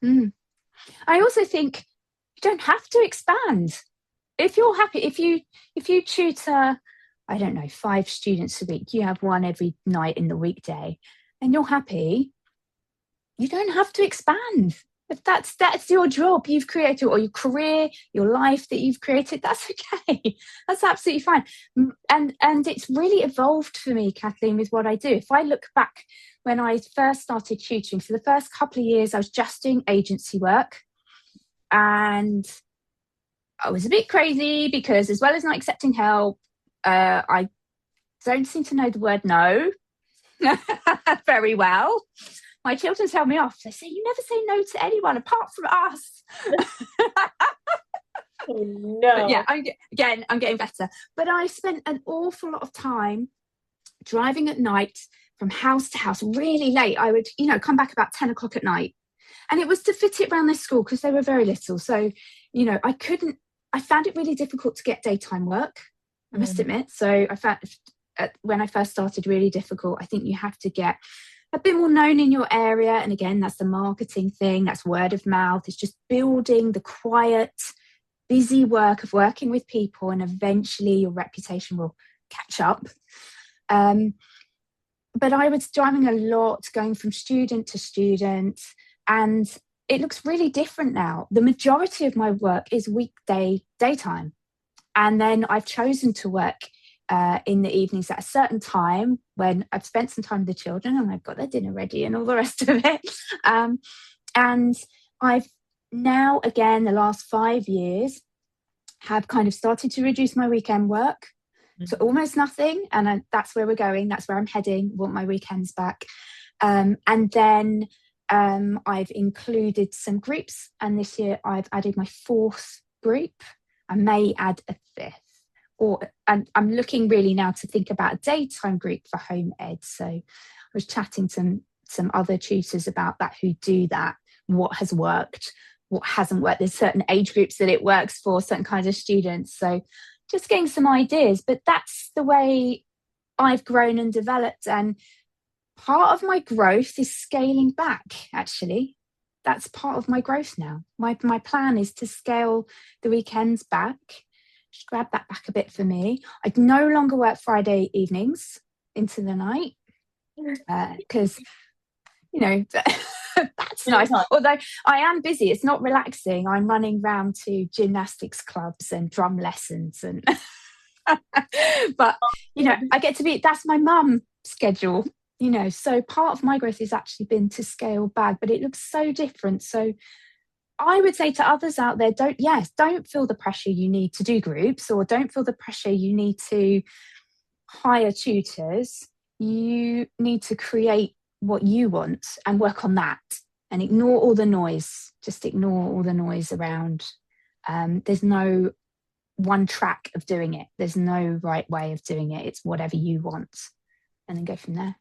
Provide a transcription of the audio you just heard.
Mm. I also think you don't have to expand. If you're happy, if you tutor, I don't know, 5 students a week, you have one every night in the weekday, and you're happy, you don't have to expand. If that's your job you've created, or your career, your life that you've created, that's okay. That's absolutely fine. And it's really evolved for me, Kathleen, with what I do. If I look back when I first started tutoring, for the first couple of years, I was just doing agency work. And I was a bit crazy because, as well as not accepting help, I don't seem to know the word no very well. My children tell me off. They say, you never say no to anyone apart from us. Oh, no. But yeah, I'm getting better. But I spent an awful lot of time driving at night from house to house, really late. I would, come back about 10 o'clock at night. And it was to fit it around their school because they were very little. So, I found it really difficult to get daytime work, I must admit. So I found, when I first started, really difficult. I think you have to get a bit more known in your area. And again, that's the marketing thing. That's word of mouth. It's just building the quiet, busy work of working with people, and eventually your reputation will catch up. But I was driving a lot, going from student to student, and it looks really different now. The majority of my work is weekday, daytime. And then I've chosen to work in the evenings at a certain time when I've spent some time with the children and I've got their dinner ready and all the rest of it. And I've now, again, the last 5 years, have kind of started to reduce my weekend work to almost nothing. And that's where we're going. That's where I'm heading. Want my weekends back. And then I've included some groups. And this year I've added my 4th group. I may add a 5th. And I'm looking really now to think about a daytime group for home ed. So I was chatting to some other tutors about that who do that, what has worked, what hasn't worked. There's certain age groups that it works for, certain kinds of students. So just getting some ideas. But that's the way I've grown and developed. And part of my growth is scaling back, actually. That's part of my growth now. My plan is to scale the weekends back. Just grab that back a bit for me. I'd no longer work Friday evenings into the night because, that's nice. Although I am busy, it's not relaxing. I'm running round to gymnastics clubs and drum lessons, and but I get to be. That's my mum schedule. So part of my growth has actually been to scale back, but it looks so different. So I would say to others out there, don't feel the pressure you need to do groups, or don't feel the pressure you need to hire tutors. You need to create what you want and work on that, and ignore all the noise. Just ignore all the noise around. There's no one track of doing it. There's no right way of doing it. It's whatever you want, and then go from there.